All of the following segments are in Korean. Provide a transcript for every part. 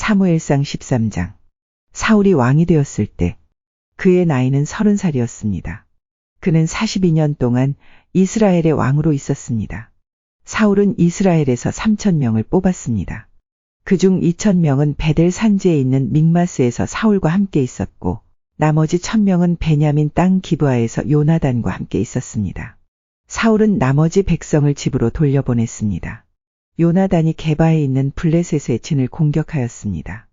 사무엘상 13장. 사울이 왕이 되었을 때 그의 나이는 30살이었습니다. 그는 42년 동안 이스라엘의 왕으로 있었습니다. 사울은 이스라엘에서 3,000명을 뽑았습니다. 그중 2,000명은 베델 산지에 있는 믹마스에서 사울과 함께 있었고 나머지 1,000명은 베냐민 땅 기브아에서 요나단과 함께 있었습니다. 사울은 나머지 백성을 집으로 돌려보냈습니다. 요나단이 게바에 있는 블레셋의 진을 공격하였습니다.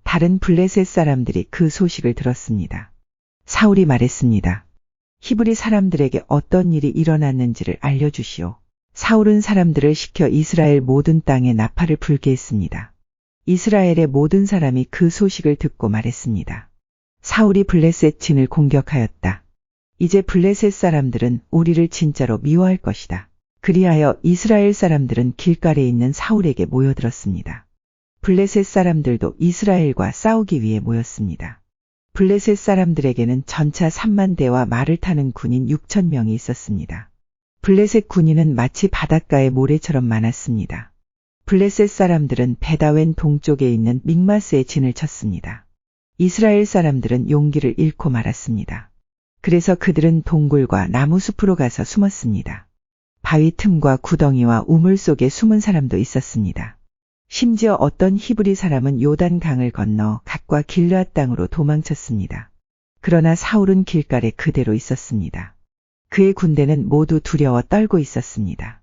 다른 블레셋 사람들이 그 소식을 들었습니다. 사울이 말했습니다. 히브리 사람들에게 어떤 일이 일어났는지를 알려주시오. 사울은 사람들을 시켜 이스라엘 모든 땅에 나팔을 불게 했습니다. 이스라엘의 모든 사람이 그 소식을 듣고 말했습니다. 사울이 블레셋 진을 공격하였다. 이제 블레셋 사람들은 우리를 진짜로 미워할 것이다. 그리하여 이스라엘 사람들은 길갈에 있는 사울에게 모여들었습니다. 블레셋 사람들도 이스라엘과 싸우기 위해 모였습니다. 블레셋 사람들에게는 전차 3만 대와 말을 타는 군인 6,000명이 있었습니다. 블레셋 군인은 마치 바닷가의 모래처럼 많았습니다. 블레셋 사람들은 베다웬 동쪽에 있는 믹마스에 진을 쳤습니다. 이스라엘 사람들은 용기를 잃고 말았습니다. 그래서 그들은 동굴과 나무 숲으로 가서 숨었습니다. 바위 틈과 구덩이와 우물 속에 숨은 사람도 있었습니다. 심지어 어떤 히브리 사람은 요단 강을 건너 갓과 길르앗 땅으로 도망쳤습니다. 그러나 사울은 길갈에 그대로 있었습니다. 그의 군대는 모두 두려워 떨고 있었습니다.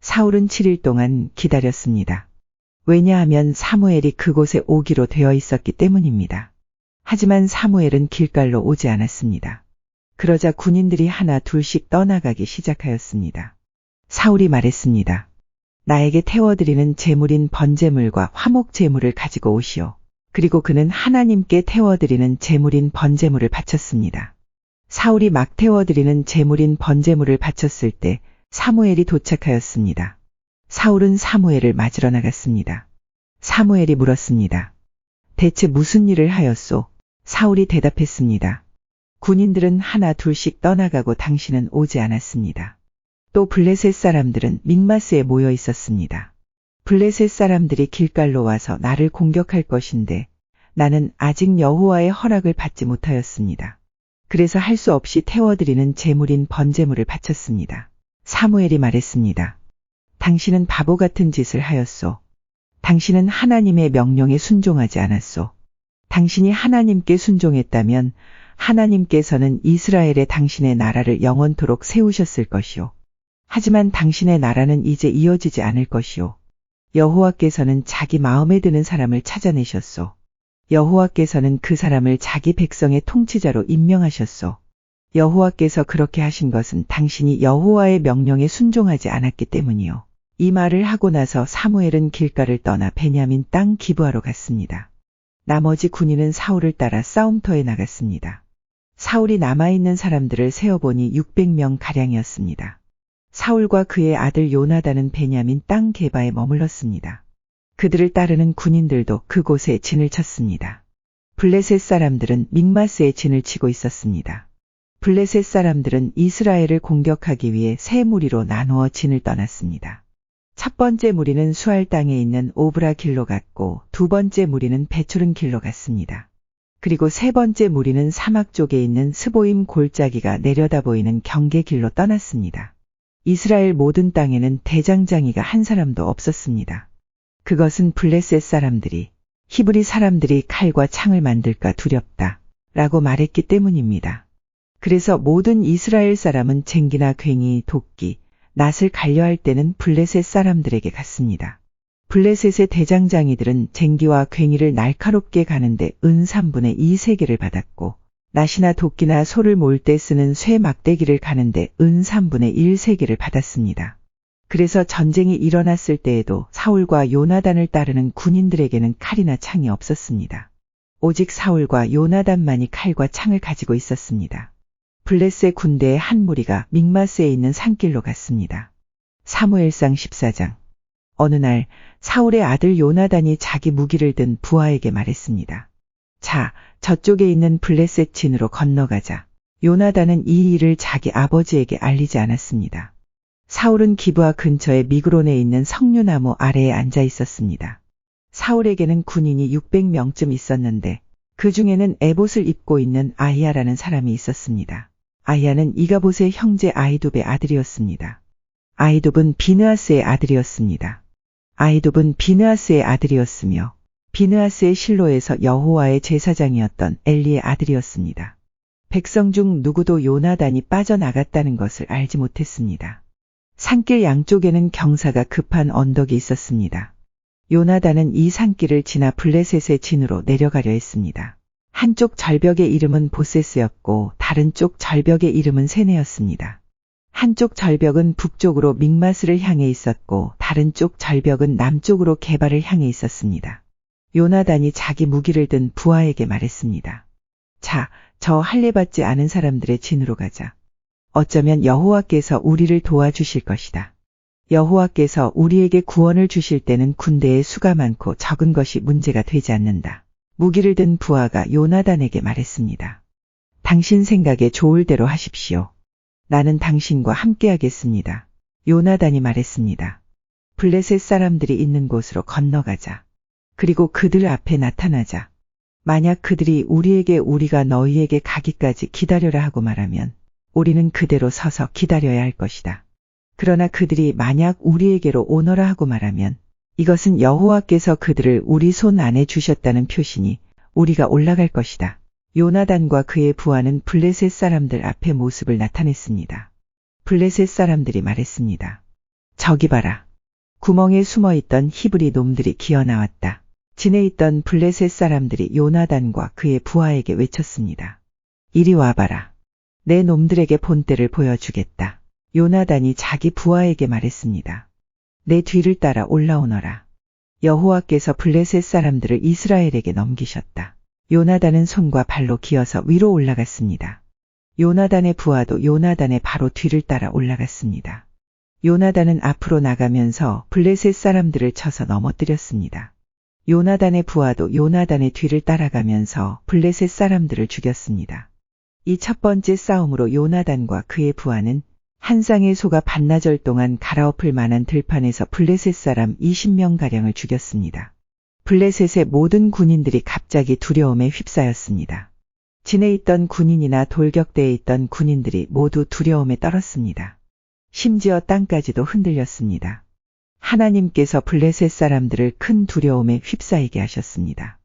사울은 7일 동안 기다렸습니다. 왜냐하면 사무엘이 그곳에 오기로 되어 있었기 때문입니다. 하지만 사무엘은 길갈로 오지 않았습니다. 그러자 군인들이 하나 둘씩 떠나가기 시작하였습니다. 사울이 말했습니다. 나에게 태워드리는 제물인 번제물과 화목 제물을 가지고 오시오. 그리고 그는 하나님께 태워드리는 제물인 번제물을 바쳤습니다. 사울이 막 태워드리는 제물인 번제물을 바쳤을 때 사무엘이 도착하였습니다. 사울은 사무엘을 맞으러 나갔습니다. 사무엘이 물었습니다. 대체 무슨 일을 하였소? 사울이 대답했습니다. 군인들은 하나 둘씩 떠나가고 당신은 오지 않았습니다. 또 블레셋 사람들은 믹마스에 모여 있었습니다. 블레셋 사람들이 길갈로 와서 나를 공격할 것인데 나는 아직 여호와의 허락을 받지 못하였습니다. 그래서 할 수 없이 태워드리는 제물인 번제물을 바쳤습니다. 사무엘이 말했습니다. 당신은 바보 같은 짓을 하였소. 당신은 하나님의 명령에 순종하지 않았소. 당신이 하나님께 순종했다면 하나님께서는 이스라엘에 당신의 나라를 영원토록 세우셨을 것이오. 하지만 당신의 나라는 이제 이어지지 않을 것이오. 여호와께서는 자기 마음에 드는 사람을 찾아내셨소. 여호와께서는 그 사람을 자기 백성의 통치자로 임명하셨소. 여호와께서 그렇게 하신 것은 당신이 여호와의 명령에 순종하지 않았기 때문이요. 이 말을 하고 나서 사무엘은 길갈을 떠나 베냐민 땅 기브아로 갔습니다. 나머지 군인은 사울을 따라 싸움터에 나갔습니다. 사울이 남아있는 사람들을 세어보니 600명 가량이었습니다. 사울과 그의 아들 요나단은 베냐민 땅 게바에 머물렀습니다. 그들을 따르는 군인들도 그곳에 진을 쳤습니다. 블레셋 사람들은 믹마스에 진을 치고 있었습니다. 블레셋 사람들은 이스라엘을 공격하기 위해 세 무리로 나누어 진을 떠났습니다. 첫 번째 무리는 수알 땅에 있는 오브라 길로 갔고 두 번째 무리는 베초른 길로 갔습니다. 그리고 세 번째 무리는 사막 쪽에 있는 스보임 골짜기가 내려다 보이는 경계 길로 떠났습니다. 이스라엘 모든 땅에는 대장장이가 한 사람도 없었습니다. 그것은 블레셋 사람들이 히브리 사람들이 칼과 창을 만들까 두렵다 라고 말했기 때문입니다. 그래서 모든 이스라엘 사람은 쟁기나 괭이, 도끼, 낫을 갈려할 때는 블레셋 사람들에게 갔습니다. 블레셋의 대장장이들은 쟁기와 괭이를 날카롭게 가는데 은 3분의 2 세겔을 받았고 낫이나 도끼나 소를 몰 때 쓰는 쇠 막대기를 가는데 은 3분의 1 세겔을 받았습니다. 그래서 전쟁이 일어났을 때에도 사울과 요나단을 따르는 군인들에게는 칼이나 창이 없었습니다. 오직 사울과 요나단만이 칼과 창을 가지고 있었습니다. 블레셋 군대의 한 무리가 믹마스에 있는 산길로 갔습니다. 사무엘상 14장. 어느 날 사울의 아들 요나단이 자기 무기를 든 부하에게 말했습니다. 자, 저쪽에 있는 블레셋 진으로 건너가자. 요나단은 이 일을 자기 아버지에게 알리지 않았습니다. 사울은 기브아 근처의 미그론에 있는 석류나무 아래에 앉아 있었습니다. 사울에게는 군인이 600명쯤 있었는데 그 중에는 에봇을 입고 있는 아히야라는 사람이 있었습니다. 아히야는 이가봇의 형제 아히둡의 아들이었습니다. 아히둡은 비느하스의 아들이었습니다. 아히둡은 비느하스의 아들이었으며 비느하스의 실로에서 여호와의 제사장이었던 엘리의 아들이었습니다. 백성 중 누구도 요나단이 빠져나갔다는 것을 알지 못했습니다. 산길 양쪽에는 경사가 급한 언덕이 있었습니다. 요나단은 이 산길을 지나 블레셋의 진으로 내려가려 했습니다. 한쪽 절벽의 이름은 보세스였고 다른 쪽 절벽의 이름은 세네였습니다. 한쪽 절벽은 북쪽으로 믹마스를 향해 있었고 다른 쪽 절벽은 남쪽으로 게바를 향해 있었습니다. 요나단이 자기 무기를 든 부하에게 말했습니다. 자, 저 할례받지 않은 사람들의 진으로 가자. 어쩌면 여호와께서 우리를 도와주실 것이다. 여호와께서 우리에게 구원을 주실 때는 군대에 수가 많고 적은 것이 문제가 되지 않는다. 무기를 든 부하가 요나단에게 말했습니다. 당신 생각에 좋을 대로 하십시오. 나는 당신과 함께하겠습니다. 요나단이 말했습니다. 블레셋 사람들이 있는 곳으로 건너가자. 그리고 그들 앞에 나타나자. 만약 그들이 우리에게 우리가 너희에게 가기까지 기다려라 하고 말하면 우리는 그대로 서서 기다려야 할 것이다. 그러나 그들이 만약 우리에게로 오너라 하고 말하면 이것은 여호와께서 그들을 우리 손 안에 주셨다는 표시니 우리가 올라갈 것이다. 요나단과 그의 부하는 블레셋 사람들 앞에 모습을 나타냈습니다. 블레셋 사람들이 말했습니다. 저기 봐라. 구멍에 숨어있던 히브리 놈들이 기어나왔다. 진에 있던 블레셋 사람들이 요나단과 그의 부하에게 외쳤습니다. 이리 와봐라. 내 놈들에게 본때를 보여주겠다. 요나단이 자기 부하에게 말했습니다. 내 뒤를 따라 올라오너라. 여호와께서 블레셋 사람들을 이스라엘에게 넘기셨다. 요나단은 손과 발로 기어서 위로 올라갔습니다. 요나단의 부하도 요나단의 바로 뒤를 따라 올라갔습니다. 요나단은 앞으로 나가면서 블레셋 사람들을 쳐서 넘어뜨렸습니다. 요나단의 부하도 요나단의 뒤를 따라가면서 블레셋 사람들을 죽였습니다. 이 첫 번째 싸움으로 요나단과 그의 부하는 한 쌍의 소가 반나절 동안 갈아엎을 만한 들판에서 블레셋 사람 20명가량을 죽였습니다. 블레셋의 모든 군인들이 갑자기 두려움에 휩싸였습니다. 진에 있던 군인이나 돌격대에 있던 군인들이 모두 두려움에 떨었습니다. 심지어 땅까지도 흔들렸습니다. 하나님께서 블레셋 사람들을 큰 두려움에 휩싸이게 하셨습니다.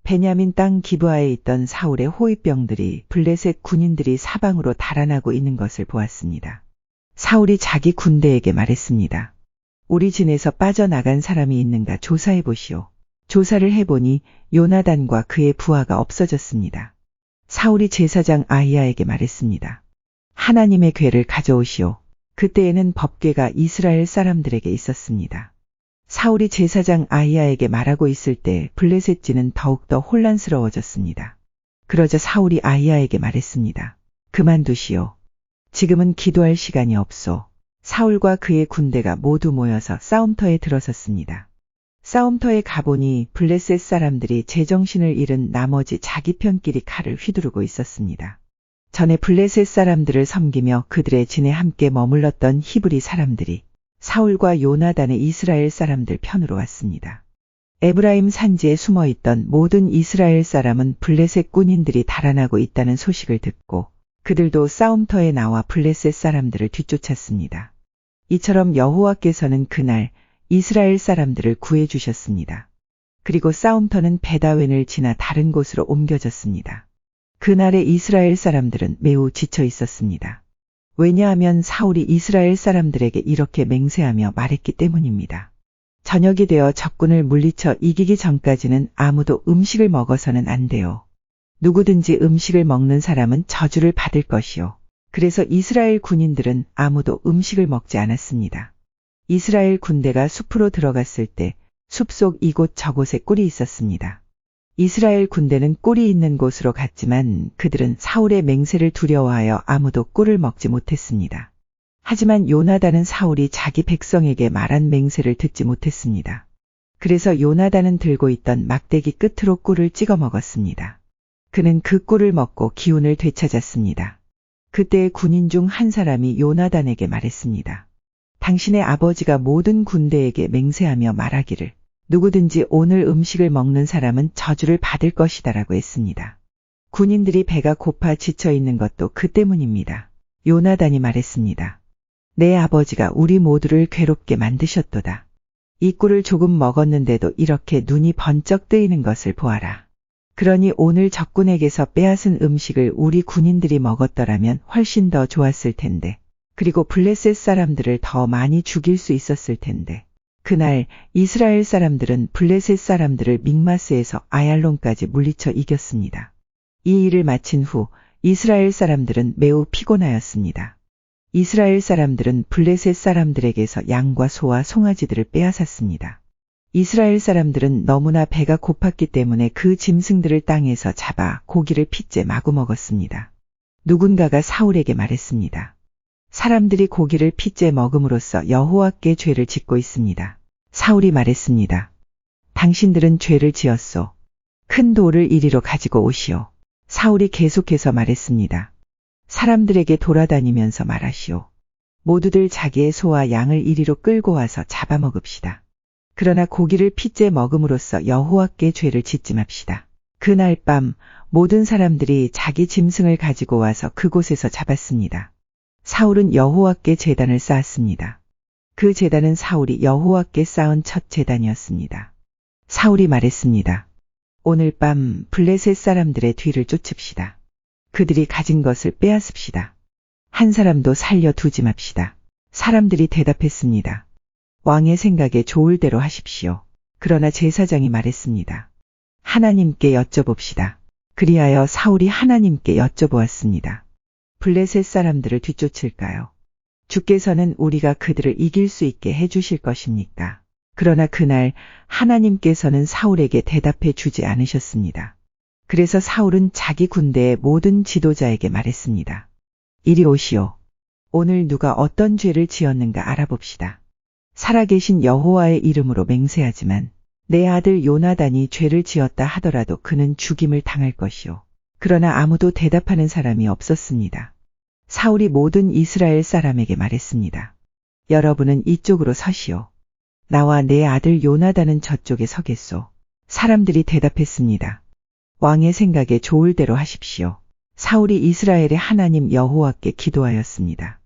베냐민 땅 기브아에 있던 사울의 호위병들이 블레셋 군인들이 사방으로 달아나고 있는 것을 보았습니다. 사울이 자기 군대에게 말했습니다. 우리 진에서 빠져나간 사람이 있는가 조사해 보시오. 조사를 해보니 요나단과 그의 부하가 없어졌습니다. 사울이 제사장 아히야에게 말했습니다. 하나님의 궤를 가져오시오. 그때에는 법궤가 이스라엘 사람들에게 있었습니다. 사울이 제사장 아히야에게 말하고 있을 때 블레셋 진은 더욱더 혼란스러워졌습니다. 그러자 사울이 아히야에게 말했습니다. 그만두시오. 지금은 기도할 시간이 없소. 사울과 그의 군대가 모두 모여서 싸움터에 들어섰습니다. 싸움터에 가보니 블레셋 사람들이 제정신을 잃은 나머지 자기 편끼리 칼을 휘두르고 있었습니다. 전에 블레셋 사람들을 섬기며 그들의 진에 함께 머물렀던 히브리 사람들이 사울과 요나단의 이스라엘 사람들 편으로 왔습니다. 에브라임 산지에 숨어있던 모든 이스라엘 사람은 블레셋 군인들이 달아나고 있다는 소식을 듣고 그들도 싸움터에 나와 블레셋 사람들을 뒤쫓았습니다. 이처럼 여호와께서는 그날 이스라엘 사람들을 구해주셨습니다. 그리고 싸움터는 베다웬을 지나 다른 곳으로 옮겨졌습니다. 그날의 이스라엘 사람들은 매우 지쳐 있었습니다. 왜냐하면 사울이 이스라엘 사람들에게 이렇게 맹세하며 말했기 때문입니다. 저녁이 되어 적군을 물리쳐 이기기 전까지는 아무도 음식을 먹어서는 안 돼요. 누구든지 음식을 먹는 사람은 저주를 받을 것이요. 그래서 이스라엘 군인들은 아무도 음식을 먹지 않았습니다. 이스라엘 군대가 숲으로 들어갔을 때 숲속 이곳 저곳에 꿀이 있었습니다. 이스라엘 군대는 꿀이 있는 곳으로 갔지만 그들은 사울의 맹세를 두려워하여 아무도 꿀을 먹지 못했습니다. 하지만 요나단은 사울이 자기 백성에게 말한 맹세를 듣지 못했습니다. 그래서 요나단은 들고 있던 막대기 끝으로 꿀을 찍어 먹었습니다. 그는 그 꿀을 먹고 기운을 되찾았습니다. 그때 군인 중 한 사람이 요나단에게 말했습니다. 당신의 아버지가 모든 군대에게 맹세하며 말하기를 누구든지 오늘 음식을 먹는 사람은 저주를 받을 것이다라고 했습니다. 군인들이 배가 고파 지쳐 있는 것도 그 때문입니다. 요나단이 말했습니다. 내 아버지가 우리 모두를 괴롭게 만드셨도다. 이 꿀을 조금 먹었는데도 이렇게 눈이 번쩍 뜨이는 것을 보아라. 그러니 오늘 적군에게서 빼앗은 음식을 우리 군인들이 먹었더라면 훨씬 더 좋았을 텐데, 그리고 블레셋 사람들을 더 많이 죽일 수 있었을 텐데. 그날 이스라엘 사람들은 블레셋 사람들을 믹마스에서 아얄론까지 물리쳐 이겼습니다. 이 일을 마친 후 이스라엘 사람들은 매우 피곤하였습니다. 이스라엘 사람들은 블레셋 사람들에게서 양과 소와 송아지들을 빼앗았습니다. 이스라엘 사람들은 너무나 배가 고팠기 때문에 그 짐승들을 땅에서 잡아 고기를 핏째 마구 먹었습니다. 누군가가 사울에게 말했습니다. 사람들이 고기를 핏째 먹음으로써 여호와께 죄를 짓고 있습니다. 사울이 말했습니다. 당신들은 죄를 지었소. 큰 돌을 이리로 가지고 오시오. 사울이 계속해서 말했습니다. 사람들에게 돌아다니면서 말하시오. 모두들 자기의 소와 양을 이리로 끌고 와서 잡아먹읍시다. 그러나 고기를 핏째 먹음으로써 여호와께 죄를 짓지 맙시다. 그날 밤 모든 사람들이 자기 짐승을 가지고 와서 그곳에서 잡았습니다. 사울은 여호와께 제단을 쌓았습니다. 그 제단은 사울이 여호와께 쌓은 첫 제단이었습니다. 사울이 말했습니다. 오늘 밤 블레셋 사람들의 뒤를 쫓읍시다. 그들이 가진 것을 빼앗읍시다. 한 사람도 살려두지 맙시다. 사람들이 대답했습니다. 왕의 생각에 좋을 대로 하십시오. 그러나 제사장이 말했습니다. 하나님께 여쭤봅시다. 그리하여 사울이 하나님께 여쭤보았습니다. 블레셋 사람들을 뒤쫓을까요? 주께서는 우리가 그들을 이길 수 있게 해주실 것입니까? 그러나 그날 하나님께서는 사울에게 대답해 주지 않으셨습니다. 그래서 사울은 자기 군대의 모든 지도자에게 말했습니다. 이리 오시오. 오늘 누가 어떤 죄를 지었는가 알아봅시다. 살아계신 여호와의 이름으로 맹세하지만 내 아들 요나단이 죄를 지었다 하더라도 그는 죽임을 당할 것이오. 그러나 아무도 대답하는 사람이 없었습니다. 사울이 모든 이스라엘 사람에게 말했습니다. 여러분은 이쪽으로 서시오. 나와 내 아들 요나단은 저쪽에 서겠소. 사람들이 대답했습니다. 왕의 생각에 좋을 대로 하십시오. 사울이 이스라엘의 하나님 여호와께 기도하였습니다.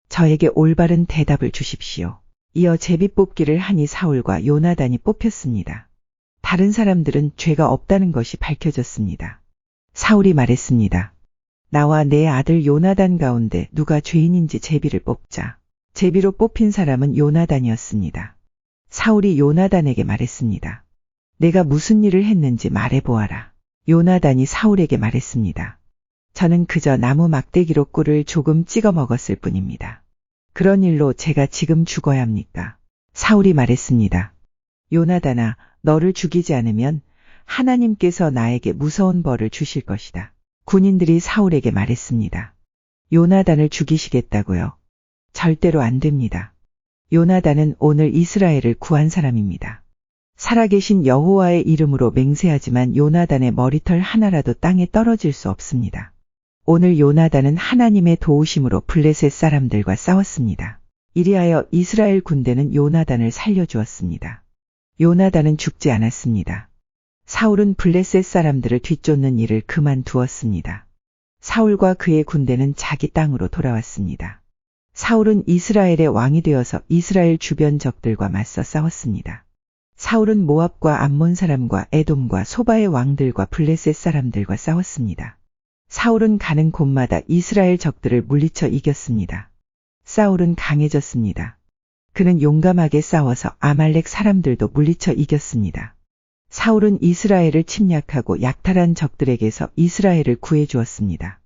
저에게 올바른 대답을 주십시오. 이어 제비 뽑기를 하니 사울과 요나단이 뽑혔습니다. 다른 사람들은 죄가 없다는 것이 밝혀졌습니다. 사울이 말했습니다. 나와 내 아들 요나단 가운데 누가 죄인인지 제비를 뽑자. 제비로 뽑힌 사람은 요나단이었습니다. 사울이 요나단에게 말했습니다. 내가 무슨 일을 했는지 말해보아라. 요나단이 사울에게 말했습니다. 저는 그저 나무 막대기로 꿀을 조금 찍어 먹었을 뿐입니다. 그런 일로 제가 지금 죽어야 합니까? 사울이 말했습니다. 요나단아, 너를 죽이지 않으면 하나님께서 나에게 무서운 벌을 주실 것이다. 군인들이 사울에게 말했습니다. 요나단을 죽이시겠다고요? 절대로 안 됩니다. 요나단은 오늘 이스라엘을 구한 사람입니다. 살아계신 여호와의 이름으로 맹세하지만 요나단의 머리털 하나라도 땅에 떨어질 수 없습니다. 오늘 요나단은 하나님의 도우심으로 블레셋 사람들과 싸웠습니다. 이리하여 이스라엘 군대는 요나단을 살려주었습니다. 요나단은 죽지 않았습니다. 사울은 블레셋 사람들을 뒤쫓는 일을 그만두었습니다. 사울과 그의 군대는 자기 땅으로 돌아왔습니다. 사울은 이스라엘의 왕이 되어서 이스라엘 주변 적들과 맞서 싸웠습니다. 사울은 모압과 암몬 사람과 에돔과 소바의 왕들과 블레셋 사람들과 싸웠습니다. 사울은 가는 곳마다 이스라엘 적들을 물리쳐 이겼습니다. 사울은 강해졌습니다. 그는 용감하게 싸워서 아말렉 사람들도 물리쳐 이겼습니다. 사울은 이스라엘을 침략하고 약탈한 적들에게서 이스라엘을 구해주었습니다.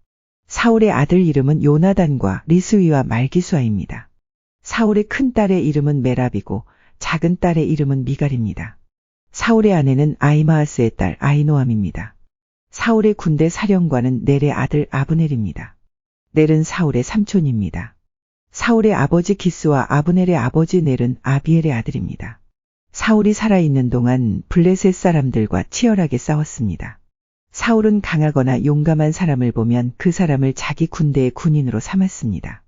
사울의 아들 이름은 요나단과 리스위와 말기수아입니다. 사울의 큰 딸의 이름은 메랍이고 작은 딸의 이름은 미갈입니다. 사울의 아내는 아히마아스의 딸 아히노암입니다. 사울의 군대 사령관은 넬의 아들 아브넬입니다. 넬은 사울의 삼촌입니다. 사울의 아버지 기스와 아브넬의 아버지 넬은 아비엘의 아들입니다. 사울이 살아있는 동안 블레셋 사람들과 치열하게 싸웠습니다. 사울은 강하거나 용감한 사람을 보면 그 사람을 자기 군대의 군인으로 삼았습니다.